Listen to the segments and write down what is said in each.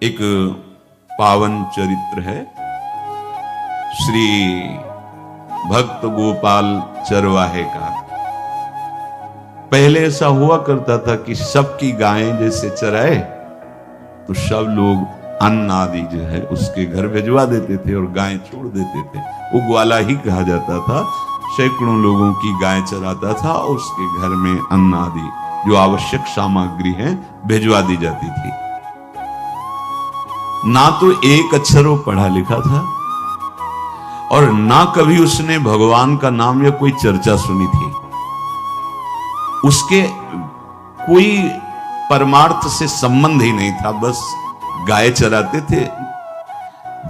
एक पावन चरित्र है श्री भक्त गोपाल चरवाहे का। पहले ऐसा हुआ करता था कि सबकी गायें जैसे चराए तो सब लोग अन्न आदि जो है उसके घर भिजवा देते थे और गायें छोड़ देते थे। वो ग्वाला ही कहा जाता था। सैकड़ों लोगों की गाय चराता था और उसके घर में अन्न आदि जो आवश्यक सामग्री है भिजवा दी जाती थी। ना तो एक अक्षर वो पढ़ा लिखा था और ना कभी उसने भगवान का नाम या कोई चर्चा सुनी थी। उसके कोई परमार्थ से संबंध ही नहीं था। बस गाय चराते थे,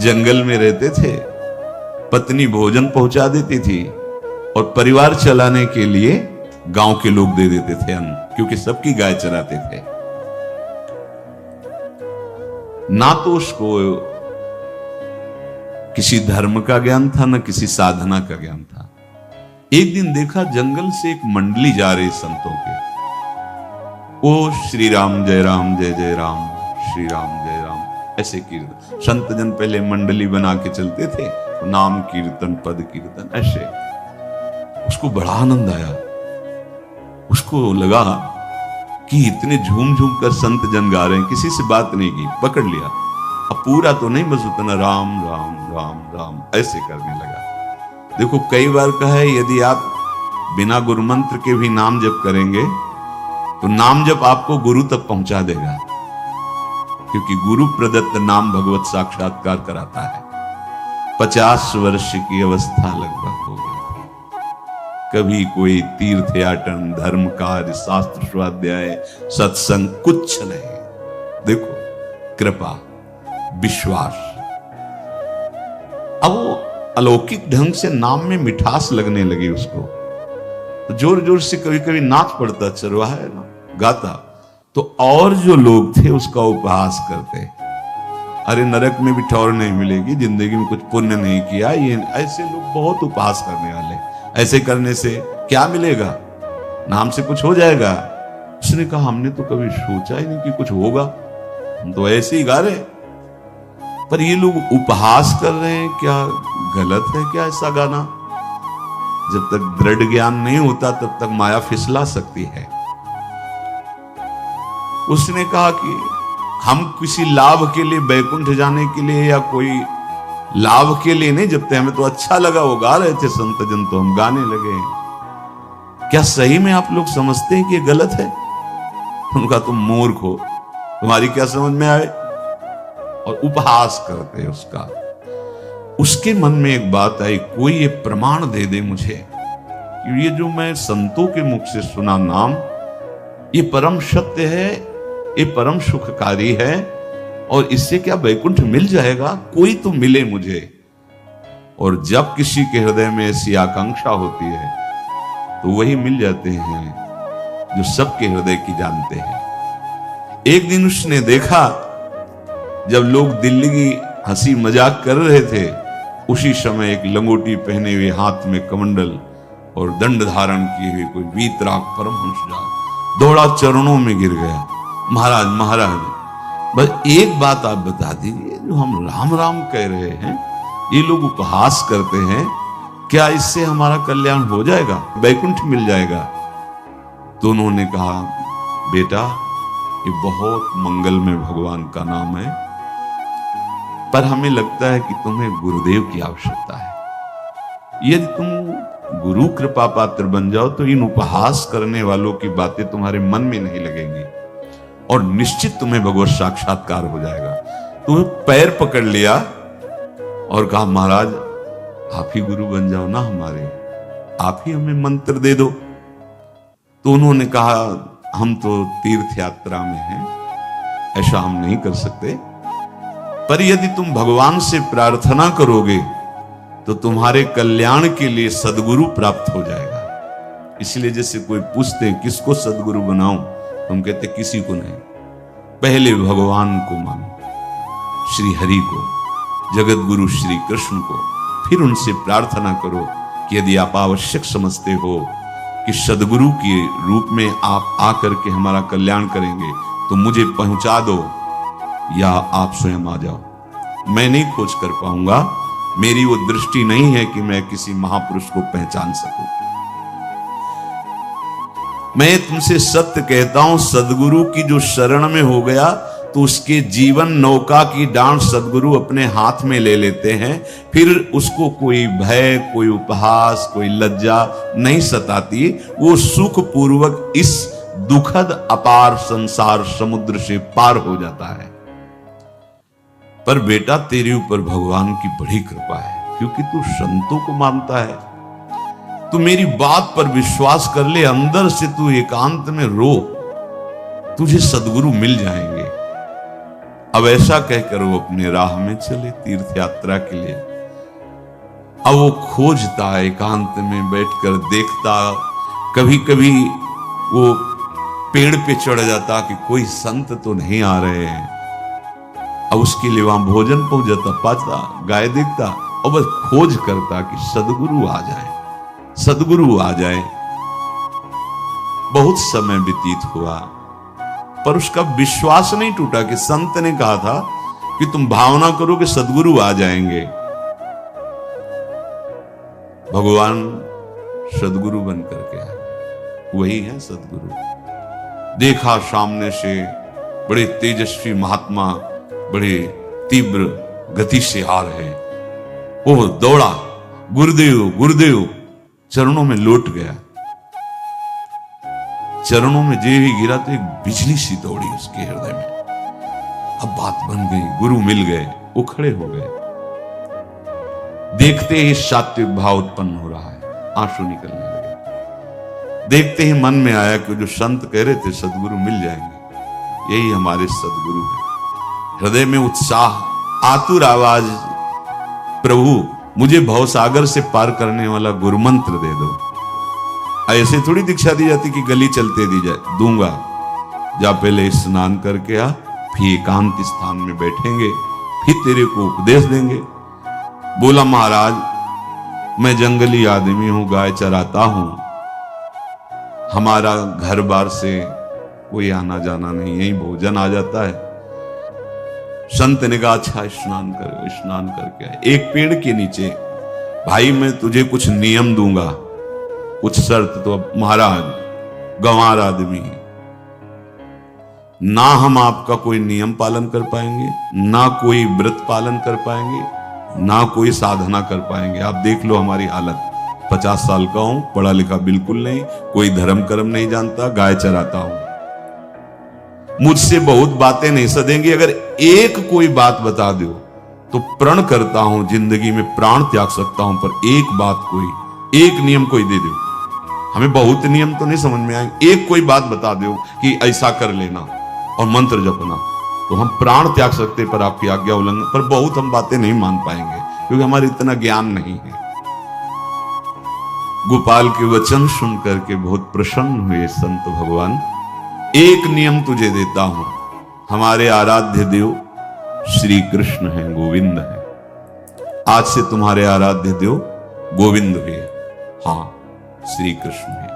जंगल में रहते थे, पत्नी भोजन पहुंचा देती थी और परिवार चलाने के लिए गांव के लोग दे देते थे अन्न, क्योंकि सबकी गाय चराते थे। ना तो उसको किसी धर्म का ज्ञान था, ना किसी साधना का ज्ञान था। एक दिन देखा जंगल से एक मंडली जा रही संतों के। ओ श्री राम जय राम जय जय राम, श्री राम जय राम, ऐसे कीर्तन। संत जन पहले मंडली बना के चलते थे, नाम कीर्तन पद कीर्तन ऐसे। उसको बड़ा आनंद आया। उसको लगा कि इतने झूम झूम कर संत जन गा रहे हैं, किसी से बात नहीं की, पकड़ लिया। अब पूरा तो नहीं, बस उतना राम राम राम राम ऐसे करने लगा। देखो कई बार कहा है यदि आप बिना गुरु मंत्र के भी नाम जप करेंगे तो नाम जप आपको गुरु तक पहुंचा देगा, क्योंकि गुरु प्रदत्त नाम भगवत साक्षात्कार कराता है। 50 वर्ष की अवस्था लगभग हो गई थी। कभी कोई तीर्थ याटन, धर्म कार्य, शास्त्र स्वाध्याय, सत्संग कुछ नहीं। देखो कृपा, विश्वास। अब वो अलौकिक ढंग से नाम में मिठास लगने लगी उसको। तो जोर जोर से कभी कभी नाच पड़ता, चरवाहा है ना, गाता, तो और जो लोग थे उसका उपहास करते। अरे नरक में भी ठौर नहीं मिलेगी, जिंदगी में कुछ पुण्य नहीं किया, ये ऐसे लोग बहुत उपहास करने वाले। ऐसे करने से क्या मिलेगा, नाम से कुछ हो जाएगा। उसने कहा हमने तो कभी सोचा ही नहीं कि कुछ होगा, हम तो ऐसे ही गा रहे। पर ये लोग उपहास कर रहे हैं, क्या गलत है क्या ऐसा गाना? जब तक दृढ़ ज्ञान नहीं होता तब तक माया फिसला सकती है। उसने कहा कि हम किसी लाभ के लिए, बैकुंठ जाने के लिए या कोई लाभ के लिए नहीं जपते, हमें तो अच्छा लगा, वो गा रहे थे संत जन तो हम गाने लगे। क्या सही में आप लोग समझते हैं कि ये गलत है? उनका तुम मूर्ख हो, तुम्हारी क्या समझ में आए? और उपहास करते उसका। उसके मन में एक बात आई, कोई ये प्रमाण दे दे मुझे कि ये जो मैं संतों के मुख से सुना नाम, ये परम सत्य है, ये परम सुखकारी है और इससे क्या बैकुंठ मिल जाएगा? कोई तो मिले मुझे। और जब किसी के हृदय में ऐसी आकांक्षा होती है तो वही मिल जाते हैं जो सबके हृदय की जानते हैं। एक दिन उसने देखा जब लोग दिल्ली की हंसी मजाक कर रहे थे, उसी समय एक लंगोटी पहने हुए, हाथ में कमंडल और दंड धारण किए हुए कोई वीतराग परमहंस जा दौड़ा, चरणों में गिर गया। महाराज महाराज, बस एक बात आप बता दीजिए, जो हम राम राम कह रहे हैं, ये लोग उपहास करते हैं, क्या इससे हमारा कल्याण हो जाएगा, बैकुंठ मिल जाएगा? तो उन्होंने कहा बेटा ये बहुत मंगल में भगवान का नाम है, पर हमें लगता है कि तुम्हें गुरुदेव की आवश्यकता है। यदि तुम गुरु कृपा पात्र बन जाओ तो इन उपहास करने वालों की बातें तुम्हारे मन में नहीं लगेंगी और निश्चित तुम्हें भगवत साक्षात्कार हो जाएगा। तुम्हें पैर पकड़ लिया और कहा महाराज आप ही गुरु बन जाओ ना हमारे, आप ही हमें मंत्र दे दो। तो उन्होंने कहा हम तो तीर्थ यात्रा में हैं, ऐसा हम नहीं कर सकते, पर यदि तुम भगवान से प्रार्थना करोगे तो तुम्हारे कल्याण के लिए सदगुरु प्राप्त हो जाएगा। इसलिए जैसे कोई पूछते किसको सदगुरु बनाऊं, तुम कहते किसी को नहीं, पहले भगवान को मानो, श्री हरि को, जगत गुरु श्री कृष्ण को, फिर उनसे प्रार्थना करो कि यदि आप आवश्यक समझते हो कि सदगुरु के रूप में आप आकर के हमारा कल्याण करेंगे तो मुझे पहुंचा दो। या आप स्वयं आ जाओ, मैं नहीं खोज कर पाऊंगा, मेरी वो दृष्टि नहीं है कि मैं किसी महापुरुष को पहचान सकूं। मैं तुमसे सत्य कहता हूं, सदगुरु की जो शरण में हो गया तो उसके जीवन नौका की डांट सदगुरु अपने हाथ में ले लेते हैं। फिर उसको कोई भय, कोई उपहास, कोई लज्जा नहीं सताती। वो सुख पूर्वक इस दुखद अपार संसार समुद्र से पार हो जाता है। पर बेटा तेरे ऊपर भगवान की बड़ी कृपा है, क्योंकि तू संतों को मानता है। तू मेरी बात पर विश्वास कर ले, अंदर से तू एकांत में रो, तुझे सदगुरु मिल जाएंगे। अब ऐसा कहकर वो अपने राह में चले तीर्थ यात्रा के लिए। अब वो खोजता, एकांत में बैठकर देखता, कभी कभी वो पेड़ पे चढ़ जाता कि कोई संत तो नहीं आ रहे हैं। अब उसके लिए वहां भोजन पहुंच जाता, पाता, गाय देखता और बस खोज करता कि सदगुरु आ जाए, सदगुरु आ जाए। बहुत समय व्यतीत हुआ पर उसका विश्वास नहीं टूटा कि संत ने कहा था कि तुम भावना करो कि सदगुरु आ जाएंगे। भगवान सदगुरु बनकर के आए, वही है सदगुरु। देखा सामने से बड़े तेजस्वी महात्मा बड़े तीव्र गति से आ रहे। वो दौड़ा, गुरुदेव गुरुदेव, चरणों में लौट गया। चरणों में जे ही गिरा तो एक बिजली सी दौड़ी उसके हृदय में। अब बात बन गई, गुरु मिल गए, वो खड़े हो गए। देखते ही सात्विक भाव उत्पन्न हो रहा है, आंसू निकलने लगे। देखते ही मन में आया कि जो संत कह रहे थे सदगुरु मिल जाएंगे, यही हमारे सदगुरु है। हृदय में उत्साह, आतुर आवाज, प्रभु मुझे भवसागर से पार करने वाला गुरु मंत्र दे दो। ऐसे थोड़ी दीक्षा दी जाती कि गली चलते दी जाए, दूंगा। जा पहले स्नान करके आ, फिर एकांत स्थान में बैठेंगे, फिर तेरे को उपदेश देंगे। बोला महाराज मैं जंगली आदमी हूं, गाय चराता हूं, हमारा घर बार से कोई आना जाना नहीं, यही भोजन आ जाता है। संत ने कहा अच्छा स्नान करो। स्नान करके आए, एक पेड़ के नीचे, भाई मैं तुझे कुछ नियम दूंगा, कुछ शर्त। तो महाराज गंवार आदमी है, ना हम आपका कोई नियम पालन कर पाएंगे, ना कोई व्रत पालन कर पाएंगे, ना कोई साधना कर पाएंगे। आप देख लो हमारी हालत, 50 साल का हूं, पढ़ा लिखा बिल्कुल नहीं, कोई धर्म कर्म नहीं जानता, गाय चराता हूं। मुझसे बहुत बातें नहीं सदेंगी, अगर एक कोई बात बता दो तो प्रण करता हूं जिंदगी में प्राण त्याग सकता हूं, पर एक बात कोई, एक नियम कोई दे दो। हमें बहुत नियम तो नहीं समझ में आएंगे, एक कोई बात बता दो कि ऐसा कर लेना और मंत्र जपना, तो हम प्राण त्याग सकते, पर आपकी आज्ञा उल्लंघन, पर बहुत हम बातें नहीं मान पाएंगे क्योंकि हमारे इतना ज्ञान नहीं है। गोपाल के वचन सुन करके बहुत प्रसन्न हुए संत भगवान। एक नियम तुझे देता हूं, हमारे आराध्य देव श्री कृष्ण हैं, गोविंद हैं। आज से तुम्हारे आराध्य देव गोविंद हुए, हाँ श्री कृष्ण है।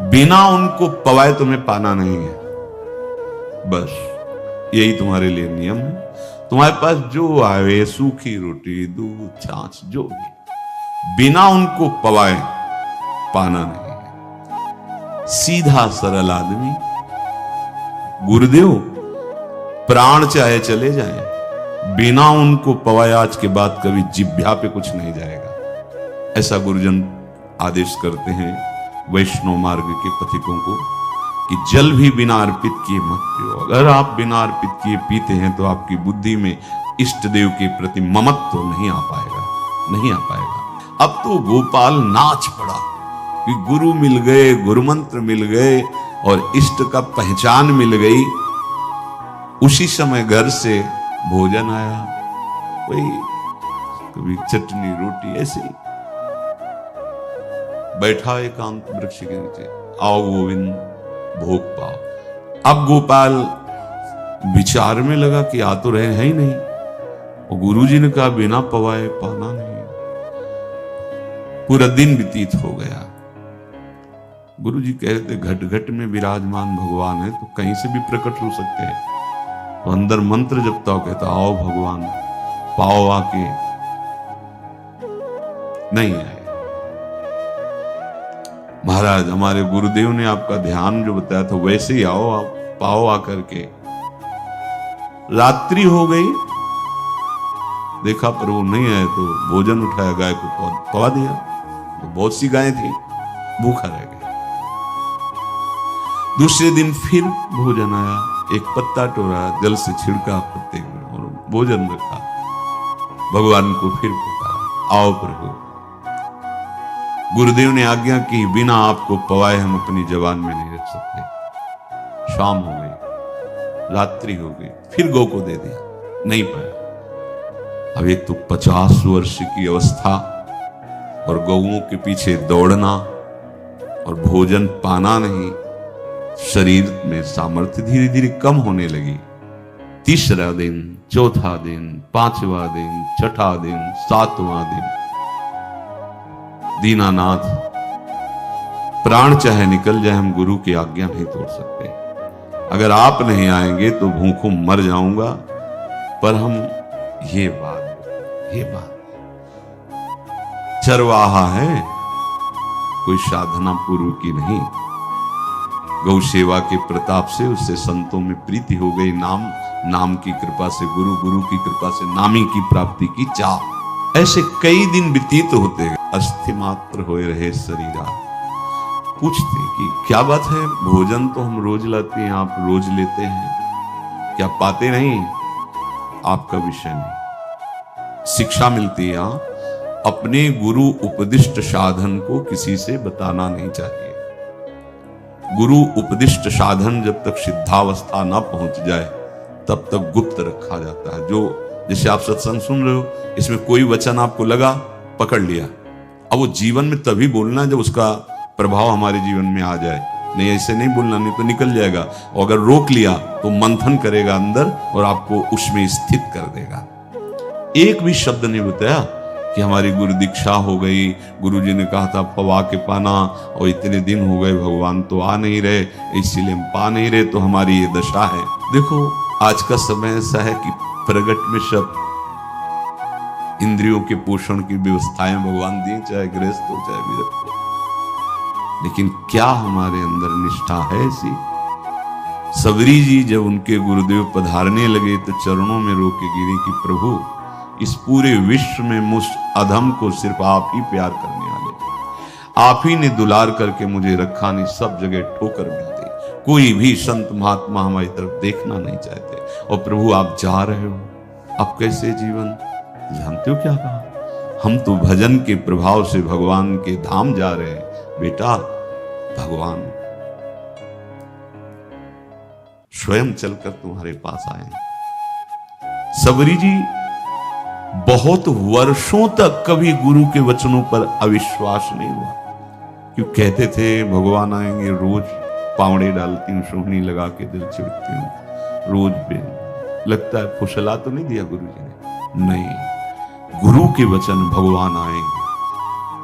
बिना उनको पवाए तुम्हें पाना नहीं है, बस यही तुम्हारे लिए नियम है। तुम्हारे पास जो आवे, सूखी रोटी, दूध, छाछ, जो भी, बिना उनको पवाए पाना नहीं है। सीधा सरल आदमी, गुरुदेव प्राण चाहे चले जाए, बिना उनको पवाए आज के बाद कभी जिह्वा पे कुछ नहीं जाएगा। ऐसा गुरुजन आदेश करते हैं वैष्णव मार्ग के पथिकों को कि जल भी बिना अर्पित किए मत पियो। अगर आप बिना अर्पित किए पीते हैं तो आपकी बुद्धि में इष्ट देव के प्रति ममत्व तो नहीं आ पाएगा, नहीं आ पाएगा। अब तो गोपाल नाच पड़ा कि गुरु मिल गए, गुरु मंत्र मिल गए और इष्ट का पहचान मिल गई। उसी समय घर से भोजन आया, वही कभी चटनी रोटी, ऐसे ही बैठा एकांत वृक्ष के नीचे, आओ गोविंद भोग पाओ। अब गोपाल विचार में लगा कि आ तो रहे हैं ही नहीं, और गुरुजी ने कहा बिना पवाए पाना नहीं। पूरा दिन व्यतीत हो गया। गुरुजी कह रहे थे घट घट में विराजमान भगवान है तो कहीं से भी प्रकट हो सकते हैं, तो अंदर मंत्र जपता हो, कहता आओ भगवान, पाओ आके, नहीं आए। महाराज हमारे गुरुदेव ने आपका ध्यान जो बताया था वैसे ही आओ, आप पाओ आकर के। रात्रि हो गई, देखा पर वो नहीं आए तो भोजन उठाया, गाय को पवा दिया। तो बहुत सी गायें थी, भूखा रह गया। दूसरे दिन फिर भोजन आया, एक पत्ता टोरा, जल से छिड़का पत्ते में और भोजन रखा। भगवान को फिर पुकारा, आओ प्रभु। गुरुदेव ने आज्ञा की, बिना आपको पवाए हम अपनी जबान में नहीं रख सकते। शाम हो गई, रात्रि हो गई, फिर गौ को दे दिया, नहीं पाया। अब एक तो 50 वर्ष की अवस्था और गौओं के पीछे दौड़ना और भोजन पाना नहीं, शरीर में सामर्थ्य धीरे धीरे कम होने लगी। तीसरा दिन, चौथा दिन, पांचवा दिन, छठा दिन, सातवां दिन, दीनानाथ प्राण चाहे निकल जाए, हम गुरु की आज्ञा नहीं तोड़ सकते। अगर आप नहीं आएंगे तो भूखों मर जाऊंगा। पर हम ये बात चरवाहा है, कोई साधना पूर्व की नहीं। गौ सेवा के प्रताप से उससे संतों में प्रीति हो गई, नाम की कृपा से, गुरु की कृपा से नामी की प्राप्ति की चाह। ऐसे कई दिन व्यतीत होते गए, अस्थि मात्र होए रहे शरीरा। पूछते कि क्या बात है, भोजन तो हम रोज लाते हैं, आप रोज लेते हैं, क्या पाते नहीं? आपका विषय नहीं, शिक्षा मिलती है। अपने गुरु उपदिष्ट साधन को किसी से बताना नहीं चाहिए। गुरु उपदिष्ट साधन जब तक सिद्धावस्था ना पहुंच जाए तब तक गुप्त रखा जाता है। जो जैसे आप सत्संग सुन रहे हो, इसमें कोई वचन आपको लगा, पकड़ लिया, अब वो जीवन में तभी बोलना है जब उसका प्रभाव हमारे जीवन में आ जाए। नहीं ऐसे नहीं बोलना, नहीं तो निकल जाएगा। और अगर रोक लिया तो मंथन करेगा अंदर और आपको उसमें स्थित कर देगा। एक भी शब्द नहीं बताया कि हमारी गुरु दीक्षा हो गई, गुरुजी ने कहा था पवा के पाना, और इतने दिन हो गए भगवान तो आ नहीं रहे, इसीलिए हम पा नहीं रहे, तो हमारी ये दशा है। देखो आज का समय ऐसा है कि प्रगट में सब इंद्रियों के पोषण की व्यवस्थाएं भगवान दी, चाहे गृहस्थ हो चाहे विरक्त हो, लेकिन क्या हमारे अंदर निष्ठा है ऐसी? सबरी जी जब उनके गुरुदेव पधारने लगे तो चरणों में रो के गिरे कि प्रभु इस पूरे विश्व में मुझ अधम को सिर्फ आप ही प्यार करने वाले, आप ही ने दुलार करके मुझे रखा, नहीं सब जगह ठोकर मिलती, कोई भी संत महात्मा हमारी तरफ देखना नहीं चाहते, और प्रभु आप जा रहे हो, आप कैसे जीवन जानते हो क्या कहा? हम तो भजन के प्रभाव से भगवान के धाम जा रहे हैं। बेटा भगवान स्वयं चलकर तुम्हारे पास आए। सबरी जी बहुत वर्षों तक कभी गुरु के वचनों पर अविश्वास नहीं हुआ, क्यों कहते थे भगवान आएंगे, रोज पावड़े डालती हूँ, सोहनी लगा के दिल चिढ़ती हूँ, रोज पे लगता है फुसला तो नहीं दिया गुरु जी ने? नहीं, गुरु के वचन भगवान आएंगे।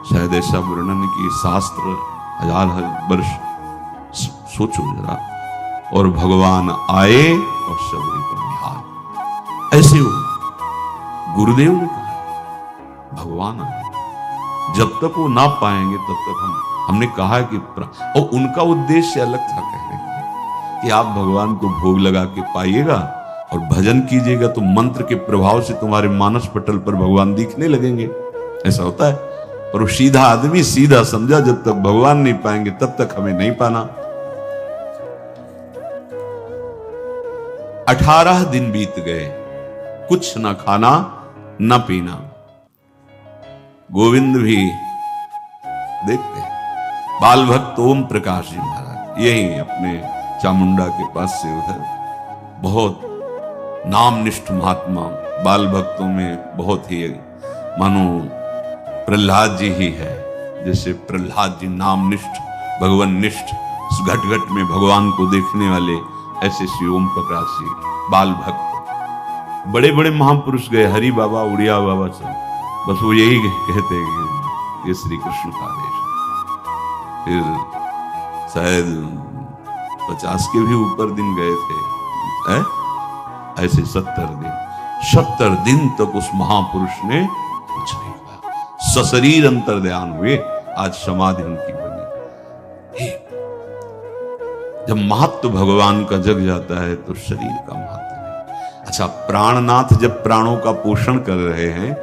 शायद ऐसा वर्णन की शास्त्र हजार वर्ष सोचो जरा, और भगवान आए और सबरी को निहार। ऐसे हो गुरुदेव ने कहा भगवान आए, जब तक वो ना पाएंगे तब तक हमने कहा कि और उनका उद्देश्य अलग था, कहने का कि आप भगवान को भोग लगा के पाइएगा और भजन कीजिएगा तो मंत्र के प्रभाव से तुम्हारे मानस पटल पर भगवान दिखने लगेंगे। ऐसा होता है, पर वो सीधा आदमी सीधा समझा, जब तक भगवान नहीं पाएंगे तब तक हमें नहीं पाना। 18 दिन बीत गए, कुछ ना खाना न पीना। गोविंद भी देखते हैं, बाल भक्त ओम प्रकाश जी महाराज यही अपने चामुंडा के पास से उधर, बहुत नामनिष्ठ महात्मा, बाल भक्तों में बहुत ही मानो प्रहलाद जी ही है। जैसे प्रहलाद जी नामनिष्ठ भगवान निष्ठ, घट घट में भगवान को देखने वाले, ऐसे श्री ओम प्रकाश जी बाल भक्त। बड़े बड़े महापुरुष गए, हरि बाबा, उड़िया बाबा, सब बस वो यही कहते कि ये श्री कृष्ण का आदेश है। फिर शायद 50 के भी ऊपर दिन गए थे, ऐसे 70 दिन तक उस महापुरुष ने कुछ नहीं खाया। सशरीर अंतर्ध्यान हुए, आज समाधि उनकी बनी। जब महत्व भगवान का जग जाता है तो शरीर का महत्व नहीं। अच्छा, प्राणनाथ जब प्राणों का पोषण कर रहे हैं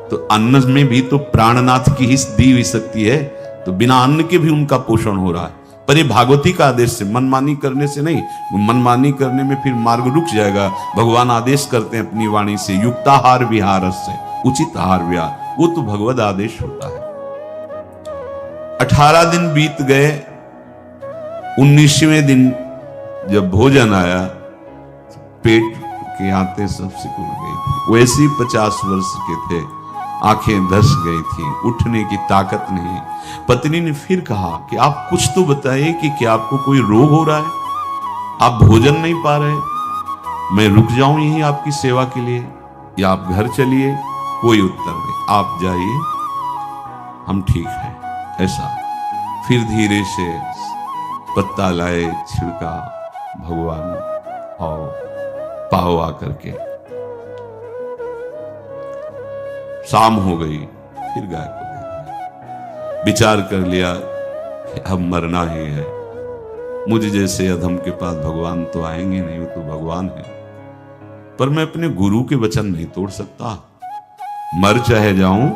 तो अन्न में भी तो प्राणनाथ की ही दी हुई शक्ति है, तो बिना अन्न के भी उनका पोषण हो रहा है। पर ये भागवती का आदेश से, मनमानी करने से नहीं। मनमानी करने में फिर मार्ग रुक जाएगा। भगवान आदेश करते हैं अपनी वाणी से, युक्ताहार विहार से, उचित आहार विहार, वो तो भगवद आदेश होता है। 18 दिन बीत गए, 19वें दिन जब भोजन आया, पेट के आते सब सिकुड़ गई थी। वैसे ही 50 वर्ष के थे, आंखें धस गई थी, उठने की ताकत नहीं। पत्नी ने फिर कहा कि आप कुछ तो बताइए कि क्या आपको कोई रोग हो रहा है? आप भोजन नहीं पा रहे, मैं रुक जाऊं यहीं आपकी सेवा के लिए, या आप घर चलिए? कोई उत्तर नहीं। आप जाइए, हम ठीक हैं। ऐसा फिर धीरे से पत्ता लाए, छिड़का भगवान और पाव आकर के। शाम हो गई, फिर गाय को दे दिया। विचार कर लिया कि अब मरना ही है। मुझे जैसे अधम के पास भगवान तो आएंगे नहीं, वो तो भगवान है, पर मैं अपने गुरु के वचन नहीं तोड़ सकता। मर चाहे जाऊं।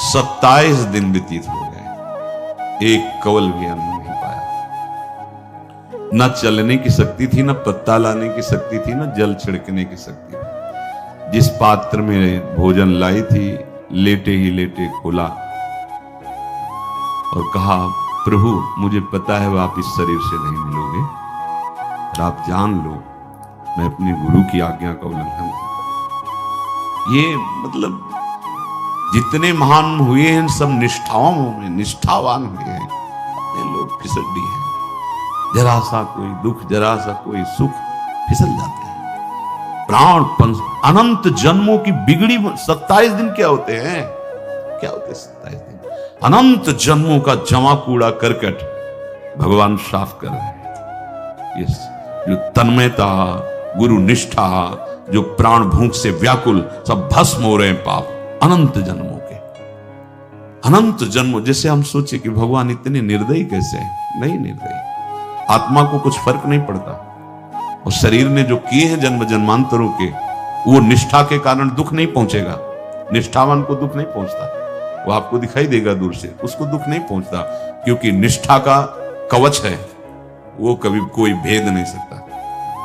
27 दिन व्यतीत हो गए, एक कवल भी अन्न नहीं पाया। न चलने की शक्ति थी, न पत्ता लाने की शक्ति थी, न जल छिड़कने की शक्ति थी। जिस पात्र में भोजन लाई थी, लेटे ही लेटे खोला और कहा, प्रभु मुझे पता है आप इस शरीर से नहीं मिलोगे, और आप जान लो मैं अपने गुरु की आज्ञा का उल्लंघन नहीं करूंगा। ये मतलब जितने महान हुए हैं सब निष्ठाओं में निष्ठावान हुए हैं। अपने लोग फिसड्डी हैं, जरा सा कोई दुख, जरा सा कोई सुख, फिसल जाते हैं। प्राण अनंत जन्मों की बिगड़ी 27 दिन क्या होते हैं? क्या होते हैं 27 दिन? अनंत जन्मों का जमा कूड़ा करकट भगवान साफ कर रहे हैं। यस, जो तन्मयता, गुरु निष्ठा, जो प्राण भूख से व्याकुल, सब भस्म हो रहे हैं पाप अनंत जन्मों के। अनंत जन्मों, जैसे हम सोचे कि भगवान इतने निर्दयी कैसे हैं? नहीं निर्दयी, आत्मा को कुछ फर्क नहीं पड़ता। और शरीर ने जो किए हैं जन्म जन्मांतरों के, वो निष्ठा के कारण दुख नहीं पहुंचेगा। निष्ठावान को दुख नहीं पहुंचता, वो आपको दिखाई देगा दूर से, उसको दुख नहीं पहुंचता, क्योंकि निष्ठा का कवच है, वो कभी कोई भेद नहीं सकता।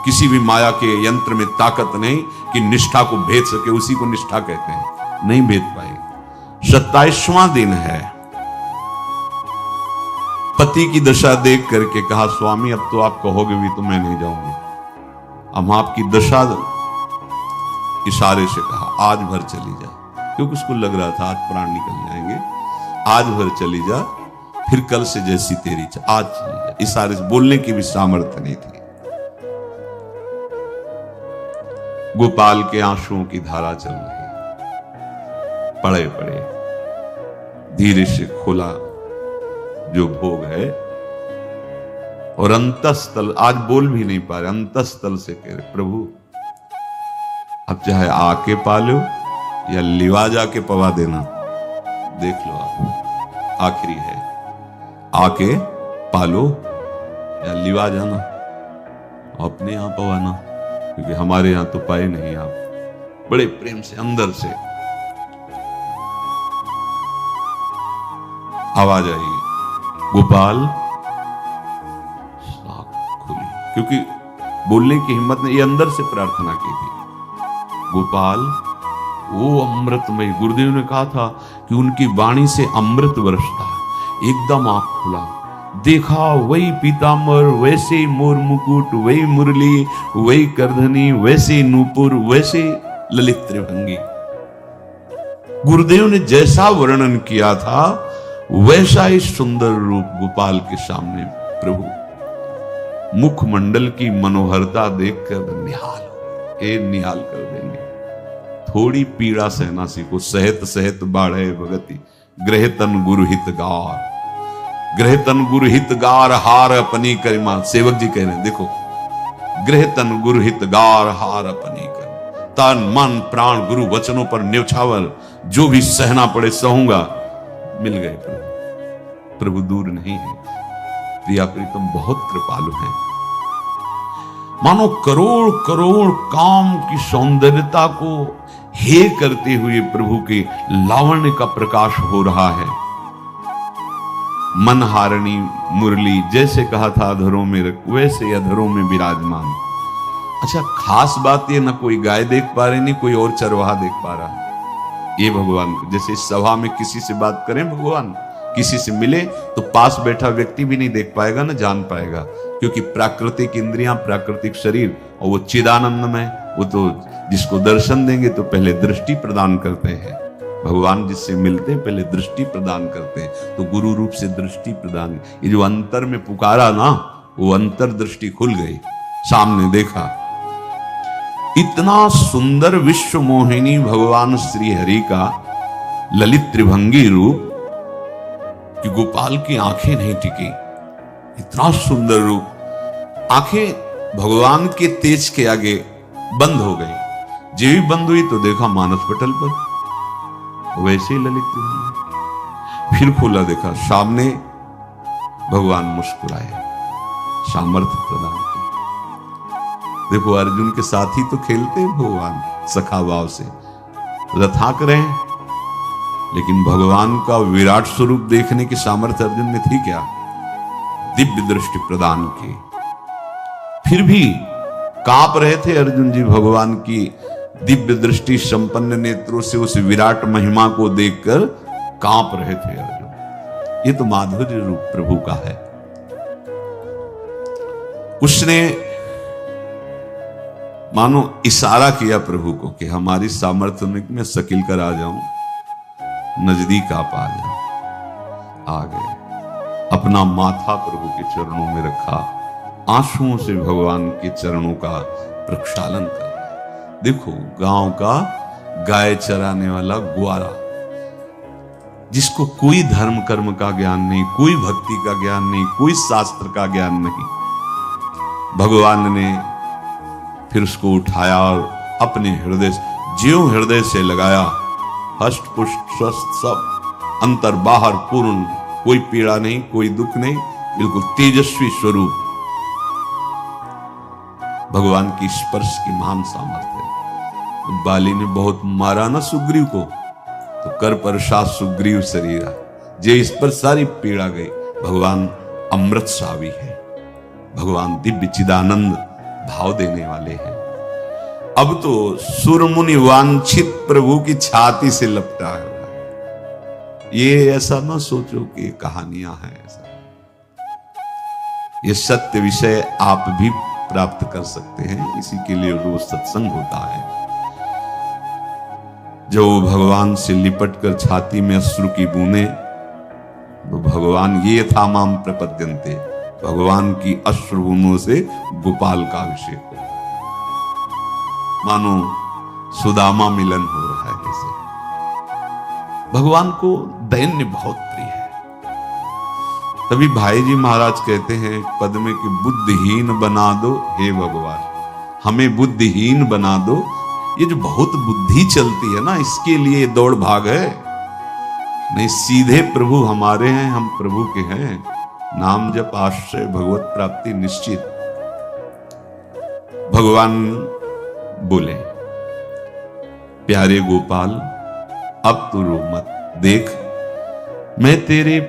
किसी भी माया के यंत्र में ताकत नहीं कि निष्ठा को भेद सके, उसी को निष्ठा कहते हैं, नहीं भेद पाए। 27वां दिन है। पति की दशा देख करके कहा, स्वामी अब तो आप कहोगे भी तो मैं नहीं जाऊंगी। हम आपकी दशा, इशारे से कहा, आज भर चली जा, क्योंकि उसको लग रहा था आज प्राण निकल जाएंगे। आज भर चली जा, फिर कल से जैसी तेरी आज चली जा। इशारे से, बोलने की भी सामर्थ्य नहीं थी। गोपाल के आंसुओं की धारा चल रही, पड़े पड़े धीरे से खोला जो भोग है, और अंतस्थल, आज बोल भी नहीं पा रहे, अंतस्थल से कह रहे, प्रभु अब चाहे आके पालो या लिवा जाके पवा देना, देख लो आप, आखिरी है, आके पालो या लिवा जाना, अपने यहां पवाना, क्योंकि हमारे यहां तो पाए नहीं आप। बड़े प्रेम से अंदर से आवाज आई, गोपाल। खुली, क्योंकि बोलने की हिम्मत ने, ये अंदर से प्रार्थना की थी, गोपाल वो अमृतमय। गुरुदेव ने कहा था कि उनकी वाणी से अमृत बरसता। एकदम आंख खुला, देखा वही पीतांबर, वैसे मोर मुकुट, वही मुरली, वही करधनी, वैसे नूपुर, वैसे ललित त्रिभंगी। गुरुदेव ने जैसा वर्णन किया था वैसा ही सुंदर रूप गोपाल के सामने। प्रभु मुखमंडल की मनोहरता देखकर निहाल कर देंगे। थोड़ी पीड़ा सहना सीखो, सहत सहत बाढ़े भगति, ग्रह तन गुरु हितगार, ग्रह तन गुरु हितगार, हार अपनी करिमा। सेवक जी कह रहे हैं, देखो गृह तन गुरु हित गार हार अपनी कर, तन मन प्राण गुरु वचनों पर न्यौछावर, जो भी सहना पड़े सहूंगा। मिल गए प्रभु, प्रभु दूर नहीं है। प्रिया प्रीतम बहुत कृपालु हैं। मानो करोड़ करोड़ काम की सौंदर्यता को हे करते हुए प्रभु के लावण्य का प्रकाश हो रहा है। मनहारिणी मुरली जैसे कहा था अधरों में रख, वैसे अधरों में विराजमान। अच्छा, खास बात ये, ना कोई गाय देख पा रहे, नहीं कोई और चरवाहा देख पा रहा। ये भगवान, जैसे इस सभा में किसी से बात करें भगवान, किसी से मिले तो पास बैठा व्यक्ति भी नहीं देख पाएगा, ना जान पाएगा, क्योंकि प्राकृतिक इंद्रियां, प्राकृतिक शरीर, और वो चिदानंदमय, वो तो जिसको दर्शन देंगे तो पहले दृष्टि प्रदान करते हैं। भगवान जिससे मिलते हैं पहले दृष्टि प्रदान करते हैं, तो गुरु रूप से दृष्टि प्रदान। ये जो अंतर में पुकारा ना, वो अंतर दृष्टि खुल गई, सामने देखा। इतना सुंदर विश्व मोहिनी भगवान श्री हरि का ललित त्रिभंगी रूप कि गोपाल की आंखें नहीं टिकी। इतना सुंदर रूप, आंखें भगवान के तेज के आगे बंद हो गई। जो भी बंद हुई तो देखा मानस पटल पर वैसे ही ललित त्रिभंगी। फिर खोला, देखा सामने भगवान मुस्कुराए, सामर्थ्य प्रदान किया। देखो अर्जुन के साथ ही तो खेलते हैं भगवान सखा भाव से, रथाक रहे हैं, लेकिन भगवान का विराट स्वरूप देखने की सामर्थ्य अर्जुन में थी क्या? दिव्य दृष्टि प्रदान की। फिर भी कांप रहे थे अर्जुन जी भगवान की दिव्य दृष्टि संपन्न नेत्रों से उस विराट महिमा को देखकर कांप रहे थे अर्जुन। ये तो माधुर्य रूप प्रभु का है। उसने मानो इशारा किया प्रभु को कि हमारी सामर्थ्य में मैं सकिल कर आ जाऊं, नजदीक आप आ जाओ। आ गए, अपना माथा प्रभु के चरणों में रखा, आंसुओं से भगवान के चरणों का प्रक्षालन कर। देखो गांव का गाय चराने वाला ग्वारा, जिसको कोई धर्म कर्म का ज्ञान नहीं, कोई भक्ति का ज्ञान नहीं, कोई शास्त्र का ज्ञान नहीं, भगवान ने फिर उसको उठाया और अपने हृदय, ज्यों हृदय से लगाया, हष्ट पुष्ट स्वस्थ सब, अंतर बाहर पूर्ण, कोई पीड़ा नहीं, कोई दुख नहीं, बिल्कुल तेजस्वी स्वरूप। भगवान की स्पर्श की महान सामर्थ्य है। बाली ने बहुत मारा ना सुग्रीव को, तो कर पर साथ सुग्रीव शरीरा, जे इस पर सारी पीड़ा गई। भगवान अमृत सावी है, भगवान दिव्य चिदानंद भाव देने वाले हैं। अब तो सुरमुनि वांछित प्रभु की छाती से लपटा है। ये ऐसा ना सोचो कि कहानियां हैं, ऐसा ये सत्य विषय आप भी प्राप्त कर सकते हैं। इसी के लिए रोज सत्संग होता है। जो भगवान से लिपट कर छाती में अश्रु की बूंदे, तो भगवान ये था माम प्रपद्यन्ते, भगवान की अश्रु बूंदों से गोपाल का अभिषेक हो, मानो सुदामा मिलन हो रहा है। जैसे भगवान को दैन्य बहुत प्रिय है। तभी भाई जी महाराज कहते हैं पद में कि बुद्धिहीन बना दो हे भगवान, हमें बुद्धिहीन बना दो। ये जो बहुत बुद्धि चलती है ना, इसके लिए दौड़ भाग है। नहीं, सीधे प्रभु हमारे हैं, हम प्रभु के हैं। नाम जप आश्रय भगवत प्राप्ति निश्चित। भगवान बोले, प्यारे गोपाल अब तू रो मत, देख मैं तेरे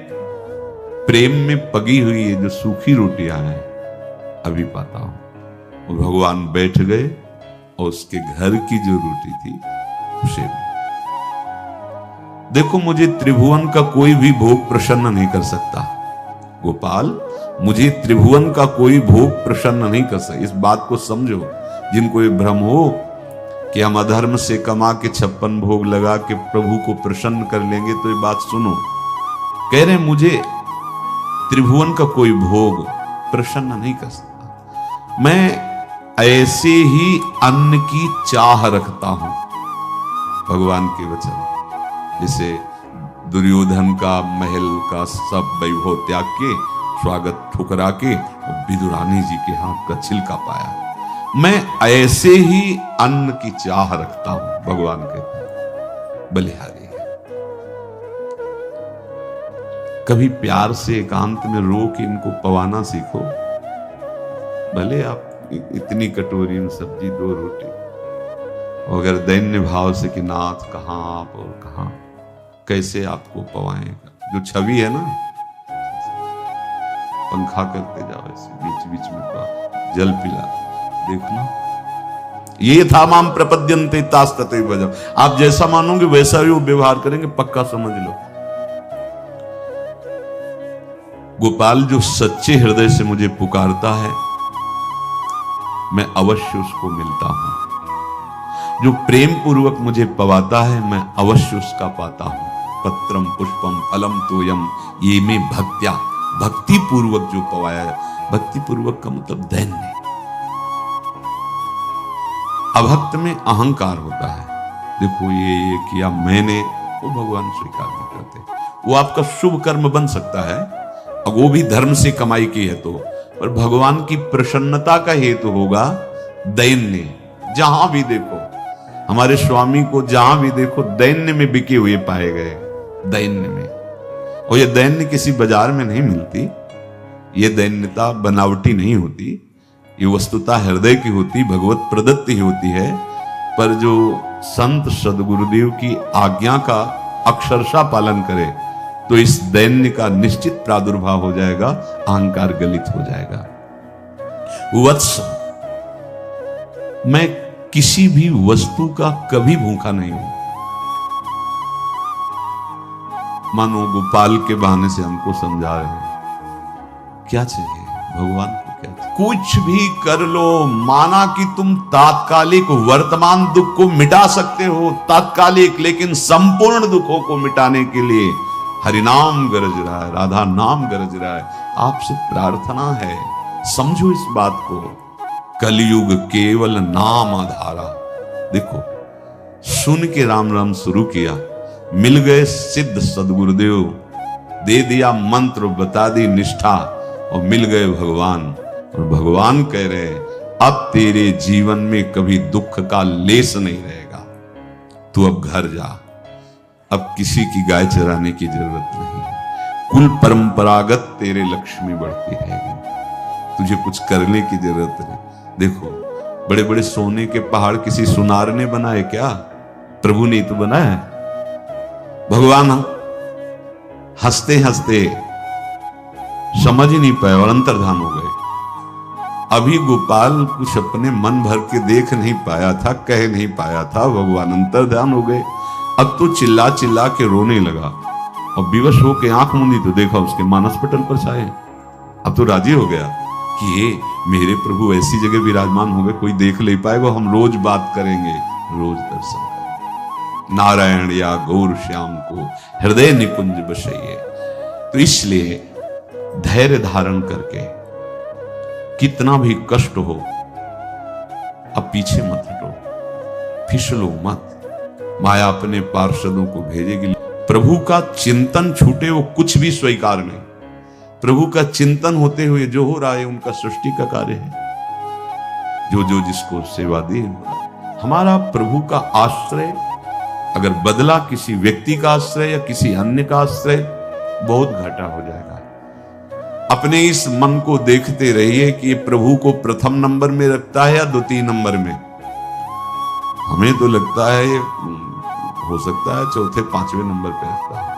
प्रेम में पगी हुई ये जो सूखी रोटियां हैं अभी पाता हूं। और भगवान बैठ गए और उसके घर की जो रोटी थी उसे, देखो मुझे त्रिभुवन का कोई भी भोग प्रसन्न नहीं कर सकता गोपाल, मुझे त्रिभुवन का कोई भोग प्रसन्न नहीं कर सकता। इस बात को समझो, जिनको ये भ्रम हो कि हम अधर्म से कमा के 56 भोग लगा के प्रभु को प्रसन्न कर लेंगे, तो ये बात सुनो। कह रहे मुझे त्रिभुवन का कोई भोग प्रसन्न नहीं कर सकता, मैं ऐसे ही अन्न की चाह रखता हूं। भगवान के वचन, जिसे दुर्योधन का महल का सब वैभव त्याग के स्वागत ठुकरा के और विदुरानी जी के हाथ का छिलका पाया, मैं ऐसे ही अन्न की चाह रखता हूं, भगवान कहते हैं बलिहारी है। कभी प्यार से एकांत में रो के इनको पवाना सीखो। भले आप इतनी कटोरी में सब्जी, 2 रोटी, अगर दैन्य भाव से कि नाथ कहां आप और कहां, कैसे आपको पवाएगा। जो छवि है ना, पंखा करते जाओ ऐसे बीच बीच में जल पिला, देखना ये था माम प्रपद्यन्ते तास्तते भजम। आप जैसा मानोगे वैसा ही वो व्यवहार करेंगे, पक्का समझ लो। गोपाल जो सच्चे हृदय से मुझे पुकारता है, मैं अवश्य उसको मिलता हूं। जो प्रेम पूर्वक मुझे पवाता है, मैं अवश्य उसका पाता हूं। पत्रम पुष्पम फलम तोयम ये में भक्त्या, भक्ति पूर्वक जो पवाया है। भक्ति पूर्वक का मतलब दैन्य। अभक्त में अहंकार होता है, देखो ये किया मैंने, वो भगवान स्वीकार नहीं करते। वो आपका शुभ कर्म बन सकता है, अब वो भी धर्म से कमाई की है तो, पर भगवान की प्रसन्नता का हेतु होगा दैन्य। जहां भी देखो हमारे स्वामी को, जहां भी देखो दैन्य में बिके हुए पाए गए, दैन्य में। और ये दैन्य किसी बाजार में नहीं मिलती, ये दैन्यता बनावटी नहीं होती, ये वस्तुता हृदय की होती, भगवत प्रदत्त ही होती है। पर जो संत सदगुरुदेव की आज्ञा का अक्षरशः पालन करे तो इस दैन्य का निश्चित प्रादुर्भाव हो जाएगा, अहंकार गलित हो जाएगा। वत्स, मैं किसी भी वस्तु का कभी भूखा नहीं हूं। मानो गोपाल के बहाने से हमको समझा रहे हैं क्या चाहिए भगवान को, क्या चाहिए? कुछ भी कर लो, माना कि तुम तात्कालिक वर्तमान दुख को मिटा सकते हो, तात्कालिक, लेकिन संपूर्ण दुखों को मिटाने के लिए हरिनाम गरज रहा है, राधा नाम गरज रहा है। आपसे प्रार्थना है, समझो इस बात को। कलयुग केवल नाम आधारा। देखो, सुन के राम राम शुरू किया, मिल गए सिद्ध सदगुरुदेव, दे दिया मंत्र, बता दी निष्ठा, और मिल गए भगवान। और भगवान कह रहे अब तेरे जीवन में कभी दुख का लेस नहीं रहेगा, तू अब घर जा, अब किसी की गाय चराने की जरूरत नहीं है, कुल परंपरागत तेरे लक्ष्मी बढ़ती रहेगी, तुझे कुछ करने की जरूरत नहीं। देखो, बड़े बड़े सोने के पहाड़ किसी सुनार ने बनाए क्या? प्रभु ने तो बनाया है। भगवान हंसते हंसते समझ ही नहीं पाए और अंतर्धान हो गए। अभी गोपाल कुछ अपने मन भर के देख नहीं पाया था, कह नहीं पाया था, भगवान अंतर्धान हो गए। अब तो चिल्ला चिल्ला के रोने लगा और विवश होके आंख मूंदी तो देखा उसके मानस पटल पर छाए। अब तो राजी हो गया कि ये मेरे प्रभु ऐसी जगह विराजमान हो गए, कोई देख नहीं पाएगा, हम रोज बात करेंगे, रोज दर्शन करेंगे। नारायण या गौर श्याम को हृदय निकुंज बसइए। तो इसलिए धैर्य धारण करके, कितना भी कष्ट हो, अब पीछे मत हटो, फिसलो मत। माया अपने पार्षदों को भेजेगी। प्रभु का चिंतन छूटे वो कुछ भी स्वीकार नहीं। प्रभु का चिंतन होते हुए जो हो रहा है उनका सृष्टि का कार्य है, जो जो जिसको सेवा दी है। हमारा प्रभु का आश्रय अगर बदला किसी व्यक्ति का आश्रय या किसी अन्य का आश्रय, बहुत घाटा हो जाएगा। अपने इस मन को देखते रहिए कि प्रभु को प्रथम नंबर में रखता है या द्वितीय नंबर में। हमें तो लगता है हो सकता है चौथे पांचवें नंबर पे रखता है।